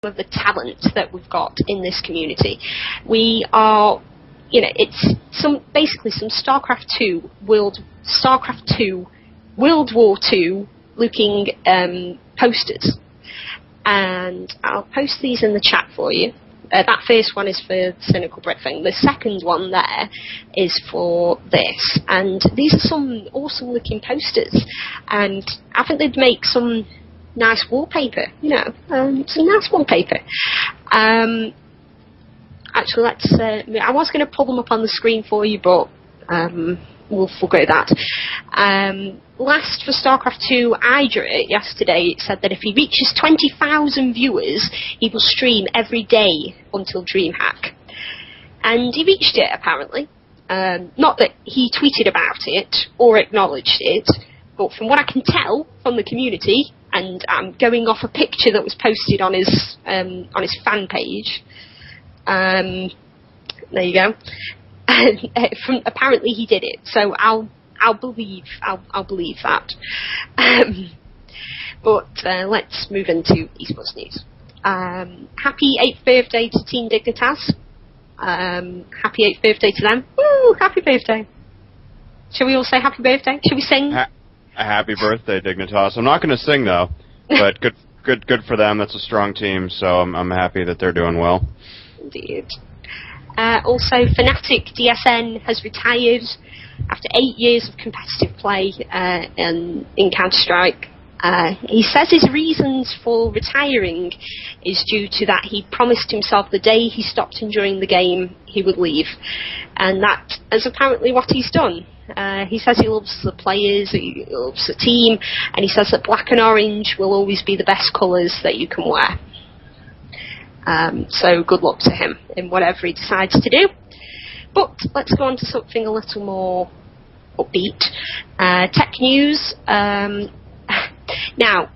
of the talent that we've got in this community. We are, you know, it's basically some StarCraft 2 World War II looking posters, and I'll post these in the chat for you. That first one is for Cynical Brit thing. The second one there is for this, and these are some awesome looking posters, and I think they'd make some nice wallpaper, you know, some nice wallpaper. Actually, let's. I was going to pull them up on the screen for you, but we'll forgo that. Last for StarCraft 2, I drew it yesterday. It said that if he reaches 20,000 viewers, he will stream every day until DreamHack, and he reached it apparently. Not that he tweeted about it or acknowledged it, but from what I can tell from the community. And I'm going off a picture that was posted on his fan page. There you go. Apparently he did it, so I'll believe that. But let's move into esports news. Happy 8th birthday to Team Dignitas. Happy 8th birthday to them. Woo! Happy birthday. Shall we all say happy birthday? Shall we sing? A happy birthday, Dignitas. I'm not going to sing though, but good for them. That's a strong team, so I'm happy that they're doing well. Indeed. Also, Fnatic DSN has retired after 8 years of competitive play in Counter-Strike. He says his reasons for retiring is due to that he promised himself the day he stopped enjoying the game, he would leave. And that is apparently what he's done. He says he loves the players, he loves the team, and he says that black and orange will always be the best colours that you can wear. So good luck to him in whatever he decides to do. But let's go on to something a little more upbeat. Tech news. Now,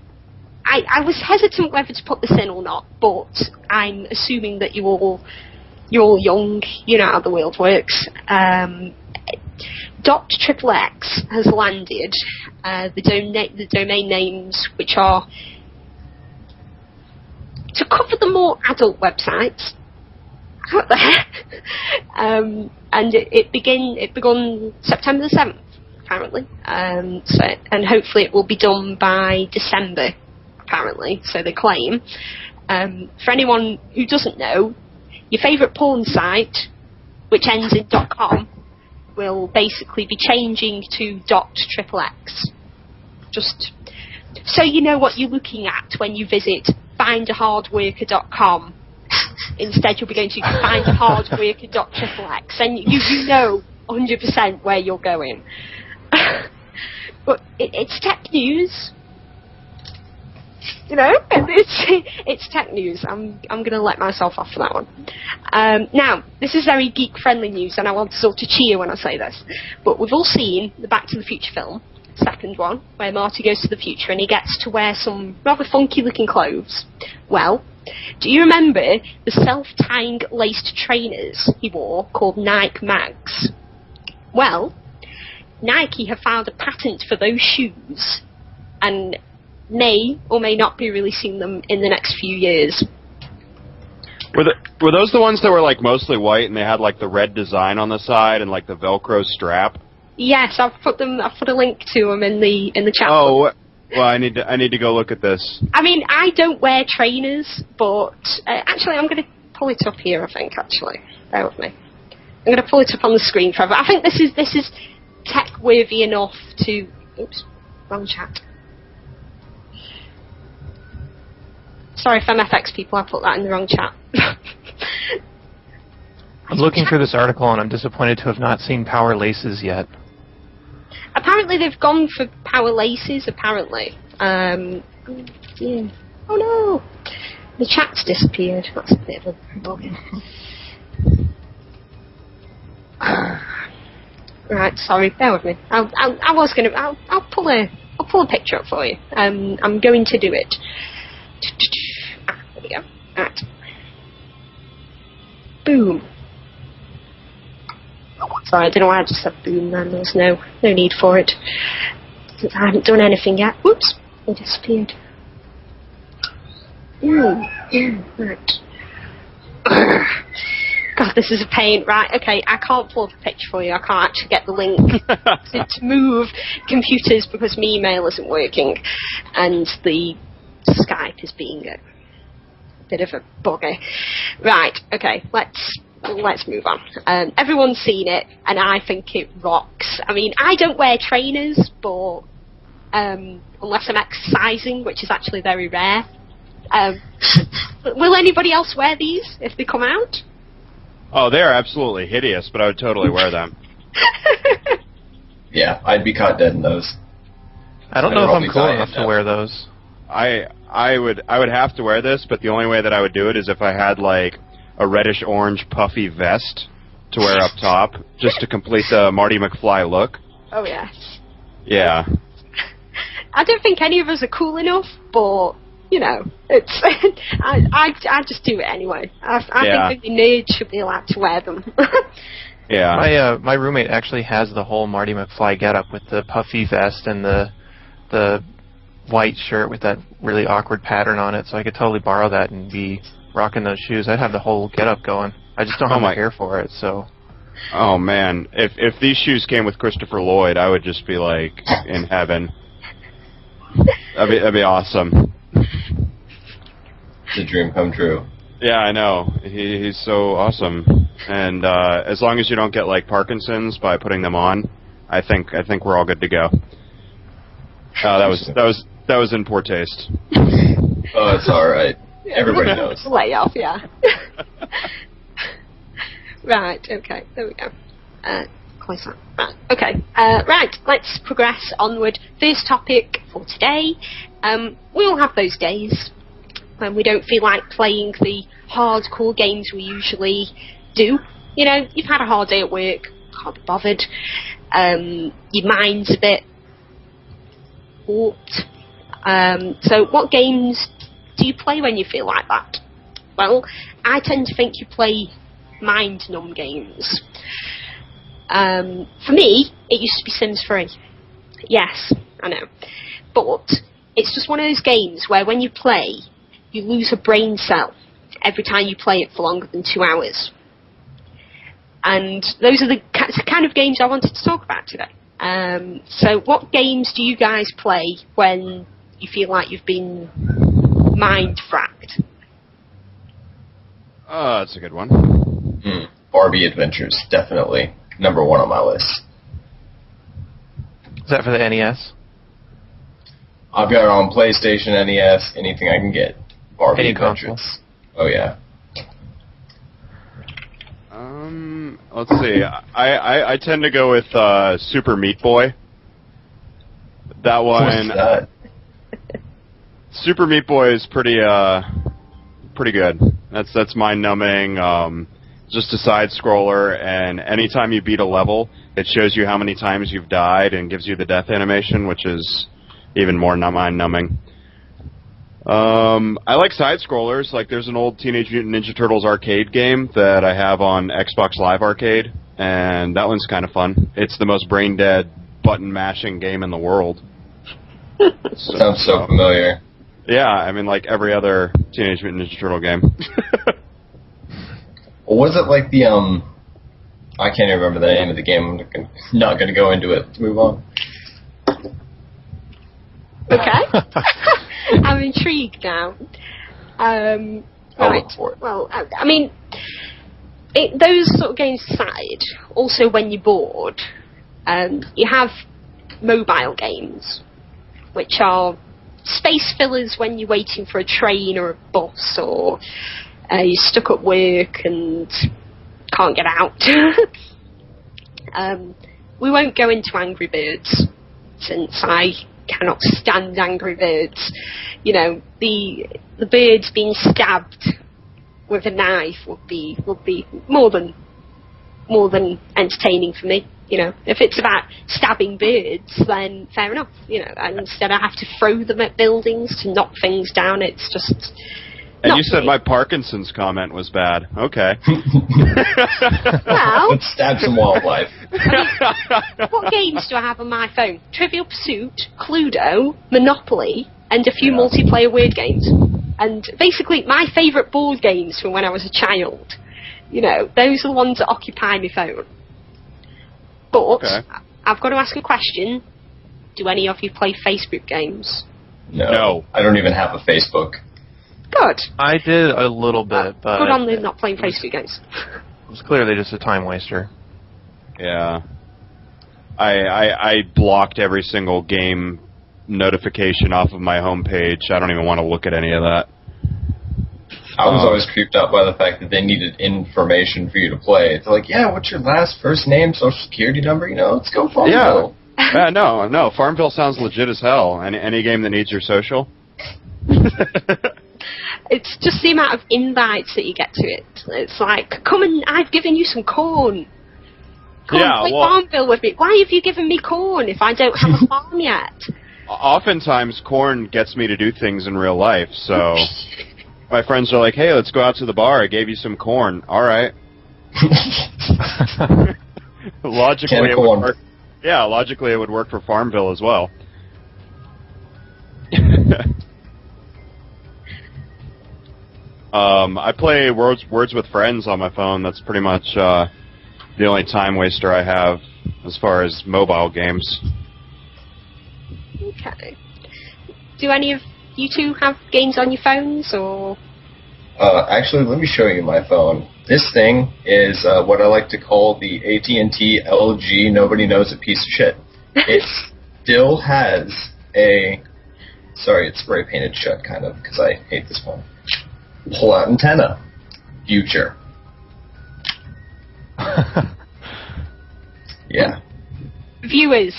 I was hesitant whether to put this in or not, but I'm assuming that you're all young, you know how the world works. .xxx has landed the domain names which are to cover the more adult websites out there, and it begun September the 7th apparently, and hopefully it will be done by December apparently, so they claim. For anyone who doesn't know, your favourite porn site which ends in .com will basically be changing to .xxx. Just so you know what you're looking at when you visit findahardworker.com. Instead you'll be going to findahardworker.xxx, and you know 100% where you're going. But it's tech news. You know, it's tech news. I'm going to let myself off for that one. Now, this is very geek-friendly news, and I want us all to cheer when I say this. But we've all seen the Back to the Future film, second one, where Marty goes to the future and he gets to wear some rather funky-looking clothes. Well, do you remember the self-tying laced trainers he wore called Nike Mags? Well, Nike have filed a patent for those shoes, and may or may not be releasing them in the next few years. Were those the ones that were like mostly white and they had like the red design on the side and like the Velcro strap? Yes, I've put a link to them in the chat. Oh, well, I need to go look at this. I mean, I don't wear trainers, but actually, I'm going to pull it up here. I think actually, bear with me. I'm going to pull it up on the screen forever. I think this is tech worthy enough to. Oops, wrong chat. Sorry, Fem-Fx people, I put that in the wrong chat. I'm looking through this article and I'm disappointed to have not seen power laces yet. Apparently they've gone for power laces, apparently. Yeah. Oh no! The chat's disappeared. That's a bit of a bugger. Right, sorry, bear with me. I'll pull a picture up for you. I'm going to do it. There we go. Right. Boom. Sorry, I don't know why I just said boom then. There's no need for it. I haven't done anything yet. Whoops. It disappeared. Right. God, this is a pain. Right, okay, I can't pull up a picture for you. I can't actually get the link to move computers because my email isn't working. And the Skype is being a bit of a bugger. Right, okay, let's move on. Everyone's seen it, and I think it rocks. I mean, I don't wear trainers, but unless I'm exercising, which is actually very rare. Will anybody else wear these if they come out? Oh, they are absolutely hideous, but I would totally wear them. Yeah, I'd be caught dead in those. I don't know if I'm cool enough to wear those. I would have to wear this, but the only way that I would do it is if I had like a reddish orange puffy vest to wear up top, just to complete the Marty McFly look. Oh yes. Yeah. I don't think any of us are cool enough, but you know, it's I just do it anyway. I think the nerds should be allowed to wear them. Yeah. My roommate actually has the whole Marty McFly getup with the puffy vest and the white shirt with that really awkward pattern on it, so I could totally borrow that and be rocking those shoes. I'd have the whole getup going. I just don't have my hair for it, so. Oh man, if these shoes came with Christopher Lloyd, I would just be like in heaven. That'd be awesome. It's a dream come true. Yeah, I know. He's so awesome. And as long as you don't get like Parkinson's by putting them on, I think we're all good to go. That was in poor taste. Oh, it's all right. Everybody knows. Lay off, yeah. Right. Okay. There we go. Close that. Right. Okay. Right. Let's progress onward. First topic for today. We all have those days when we don't feel like playing the hardcore games we usually do. You know, you've had a hard day at work, can't be bothered. Your mind's a bit warped. So what games do you play when you feel like that? Well, I tend to think you play mind-numb games. For me, it used to be Sims 3. Yes, I know. But it's just one of those games where when you play, you lose a brain cell every time you play it for longer than 2 hours. And those are the kind of games I wanted to talk about today. So what games do you guys play when you feel like you've been mind-fracked? That's a good one. Barbie Adventures, definitely number one on my list. Is that for the NES? I've got it on PlayStation, NES, anything I can get. Barbie Any Adventures. console. Oh yeah. Let's see. I tend to go with Super Meat Boy. That one. What's that? Super Meat Boy is pretty good. That's mind-numbing. Just a side scroller, and anytime you beat a level, it shows you how many times you've died and gives you the death animation, which is even more mind-numbing. I like side scrollers. Like there's an old Teenage Mutant Ninja Turtles arcade game that I have on Xbox Live Arcade, and that one's kind of fun. It's the most brain-dead, button-mashing game in the world. Sounds so familiar. Yeah, I mean, like every other Teenage Mutant Ninja Turtle game. Was it like the, I can't even remember the name of the game. I'm not going to go into it. Let's move on. Okay. I'm intrigued now. I'll Right. look for it. Well, I mean, those sort of games aside, also when you're bored, you have mobile games, which are space fillers when you're waiting for a train or a bus, or you're stuck at work and can't get out. We won't go into Angry Birds, since I cannot stand Angry Birds. You know, the birds being stabbed with a knife would be more than entertaining for me. You know, if it's about stabbing birds, then fair enough. You know, and instead I have to throw them at buildings to knock things down. It's just. And you said my Parkinson's comment was bad. Okay. Well, Let's stab some wildlife. what games do I have on my phone? Trivial Pursuit, Cluedo, Monopoly, and a few multiplayer word games. And basically, my favourite board games from when I was a child, you know, those are the ones that occupy my phone. But Okay. I've got to ask a question. Do any of you play Facebook games? No. I don't even have a Facebook. Good. I did a little bit, but Good on them not playing Facebook games. it was clearly just a time waster. Yeah. I blocked every single game notification off of my homepage. I don't even want to look at any of that. I was always creeped out by the fact that they neted information for you to play. It's like, yeah, what's your last, first name, social security number? You know, let's go Farmville. Yeah. No. Farmville sounds legit as hell. Any game that needs your social. It's just the amount of invites that you get to it. It's like, come and I've given you some corn. Come and play Farmville with me. Why have you given me corn if I don't have a farm yet? Oftentimes, corn gets me to do things in real life, so my friends are like, hey, let's go out to the bar. I gave you some corn. All right. Logically, it would work. Yeah, logically, it would work for Farmville as well. I play Words with Friends on my phone. That's pretty much the only time waster I have as far as mobile games. Okay. Do any of you two have games on your phones, or? Actually, let me show you my phone. This thing is what I like to call the AT&T LG nobody knows a piece of shit. It still has a... Sorry, it's spray painted shut, kind of, because I hate this phone. Pull-out antenna. Future. Yeah. Viewers,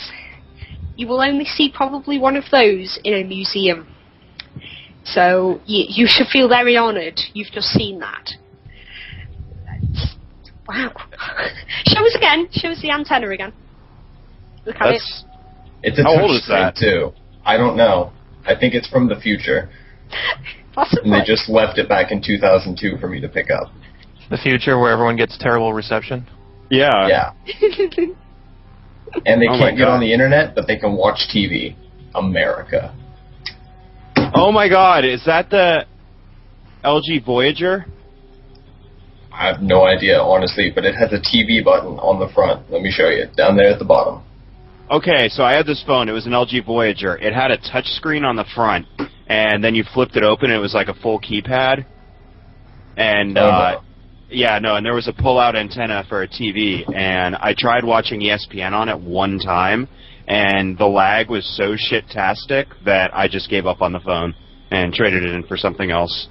you will only see probably one of those in a museum. So you should feel very honoured. You've just seen that. Wow. Show us again. Show us the antenna again. Look at it. It's a How old touch is screen, that? too. I don't know. I think it's from the future. Possibly. And they just left it back in 2002 for me to pick up. The future where everyone gets terrible reception. Yeah. Yeah. And they Oh my can't get God. on the internet, but they can watch TV. America. Oh my God, is that the LG Voyager? I have no idea, honestly, but it has a TV button on the front. Let me show you. Down there at the bottom. Okay, so I had this phone. It was an LG Voyager. It had a touch screen on the front, and then you flipped it open, and it was like a full keypad. And and there was a pull-out antenna for a TV, and I tried watching ESPN on it one time, and the lag was so shit-tastic that I just gave up on the phone and traded it in for something else.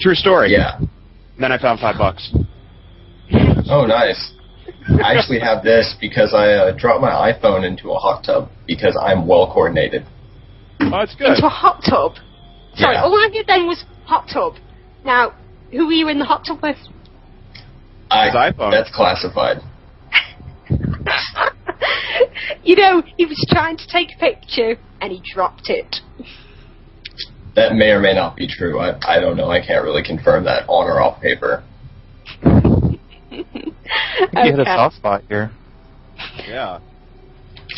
True story. Yeah. Then I found $5. Oh, nice. I actually have this because I dropped my iPhone into a hot tub because I'm well coordinated. Oh, that's good. Into a hot tub. Sorry, Yeah. all I did then was hot tub. Now, who were you in the hot tub with? His iPhone. That's classified. You know, he was trying to take a picture and he dropped it. That may or may not be true. I don't know. I can't really confirm that on or off paper. You hit a soft spot here. Yeah.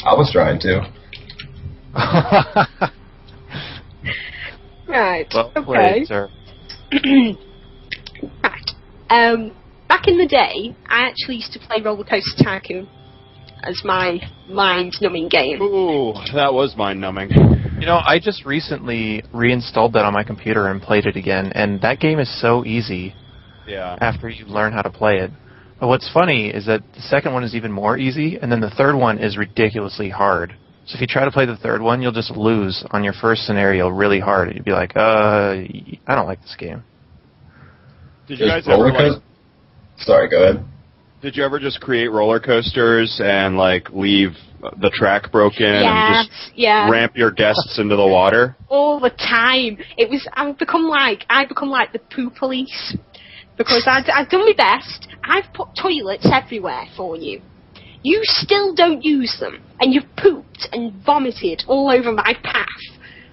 I was trying to. Right. Well okay. played, sir. Right. Back in the day, I actually used to play Roller Coaster Tycoon as my mind-numbing game. Ooh, that was mind-numbing. You know, I just recently reinstalled that on my computer and played it again, and that game is so easy Yeah. after you learn how to play it. But what's funny is that the second one is even more easy, and then the third one is ridiculously hard. So if you try to play the third one, you'll just lose on your first scenario really hard. You'd be like, I don't like this game. Did you There's guys ever roller like? coaster- Sorry, go ahead. Did you ever just create roller coasters and like leave the track broken and just ramp your guests into the water? All the time. I've become like the poo police. Because I've done my best. I've put toilets everywhere for you. You still don't use them, and you've pooped and vomited all over my path.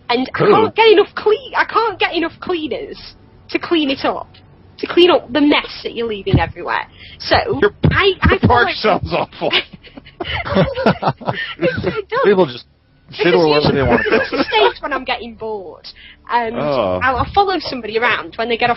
And I can't get enough cleaners to clean it up, to clean up the mess that you're leaving everywhere. So Your park sounds awful. People just fiddle wherever they want to go. It's the stage when I'm getting bored. And Oh. I'll follow somebody around when they get off